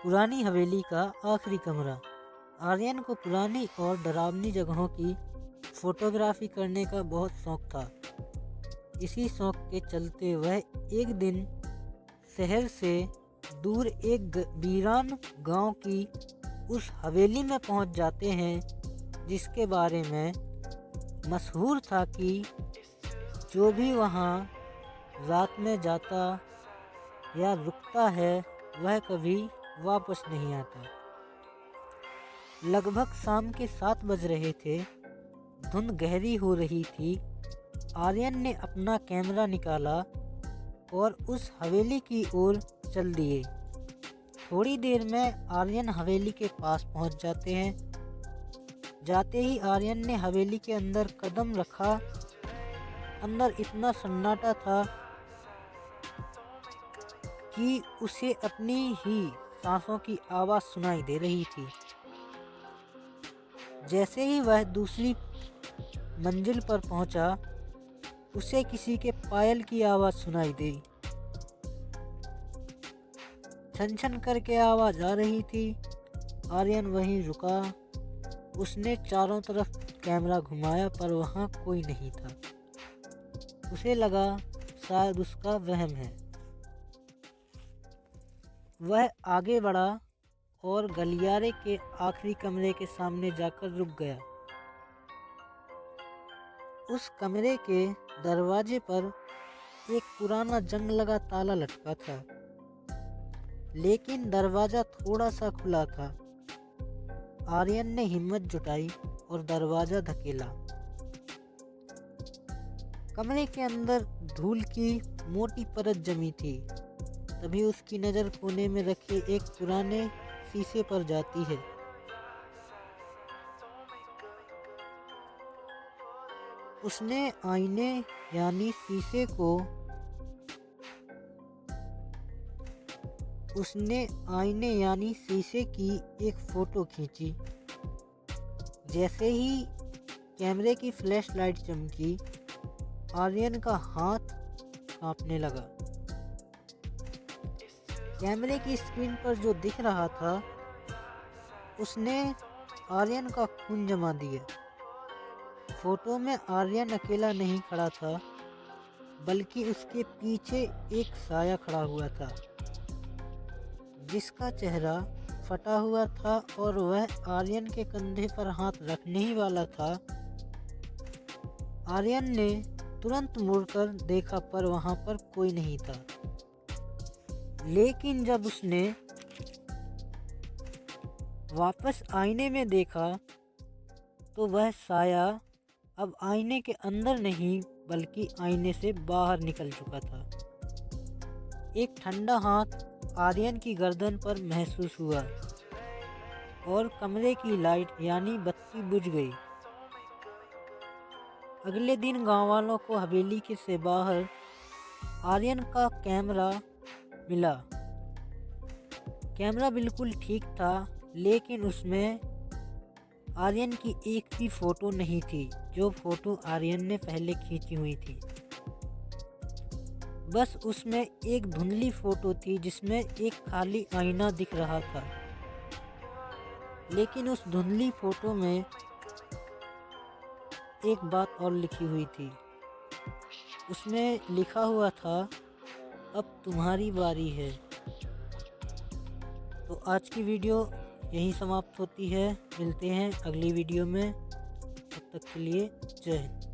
पुरानी हवेली का आखिरी कमरा। आर्यन को पुरानी और डरावनी जगहों की फोटोग्राफी करने का बहुत शौक था। इसी शौक के चलते वह एक दिन शहर से दूर एक वीरान गांव की उस हवेली में पहुंच जाते हैं जिसके बारे में मशहूर था कि जो भी वहां रात में जाता या रुकता है वह कभी वापस नहीं आता। लगभग शाम के 7 बज रहे थे। धुंध गहरी हो रही थी। आर्यन ने अपना कैमरा निकाला और उस हवेली की ओर चल दिए। थोड़ी देर में आर्यन हवेली के पास पहुंच जाते हैं। जाते ही आर्यन ने हवेली के अंदर कदम रखा। अंदर इतना सन्नाटा था कि उसे अपनी ही सांसों की आवाज़ सुनाई दे रही थी। जैसे ही वह दूसरी मंजिल पर पहुंचा, उसे किसी के पायल की आवाज़ सुनाई दी। छन छन करके आवाज़ आ रही थी। आर्यन वहीं रुका। उसने चारों तरफ कैमरा घुमाया पर वहाँ कोई नहीं था। उसे लगा शायद उसका वहम है। वह आगे बढ़ा और गलियारे के आखिरी कमरे के सामने जाकर रुक गया। उस कमरे के दरवाजे पर एक पुराना जंग लगा ताला लटका था, लेकिन दरवाजा थोड़ा सा खुला था। आर्यन ने हिम्मत जुटाई और दरवाजा धकेला। कमरे के अंदर धूल की मोटी परत जमी थी। तभी उसकी नज़र कोने में रखे एक पुराने शीशे पर जाती है। उसने आईने यानी शीशे की एक फ़ोटो खींची। जैसे ही कैमरे की फ्लैश लाइट चमकी, आर्यन का हाथ कांपने लगा। कैमरे की स्क्रीन पर जो दिख रहा था, उसने आर्यन का खून जमा दिया। फोटो में आर्यन अकेला नहीं खड़ा था, बल्कि उसके पीछे एक साया खड़ा हुआ था, जिसका चेहरा फटा हुआ था और वह आर्यन के कंधे पर हाथ रखने ही वाला था। आर्यन ने तुरंत मुड़कर देखा पर वहां पर कोई नहीं था। लेकिन जब उसने वापस आईने में देखा तो वह साया अब आईने के अंदर नहीं बल्कि आईने से बाहर निकल चुका था। एक ठंडा हाथ आर्यन की गर्दन पर महसूस हुआ और कमरे की लाइट यानी बत्ती बुझ गई। अगले दिन गांव वालों को हवेली के से बाहर आर्यन का कैमरा मिला। कैमरा बिल्कुल ठीक था, लेकिन उसमें आर्यन की एक भी फोटो नहीं थी जो फोटो आर्यन ने पहले खींची हुई थी। बस उसमें एक धुंधली फोटो थी जिसमें एक खाली आईना दिख रहा था। लेकिन उस धुंधली फोटो में एक बात और लिखी हुई थी। उसमें लिखा हुआ था, अब तुम्हारी बारी है। तो आज की वीडियो यहीं समाप्त होती है। मिलते हैं अगली वीडियो में। तब तक के लिए जय हिंद।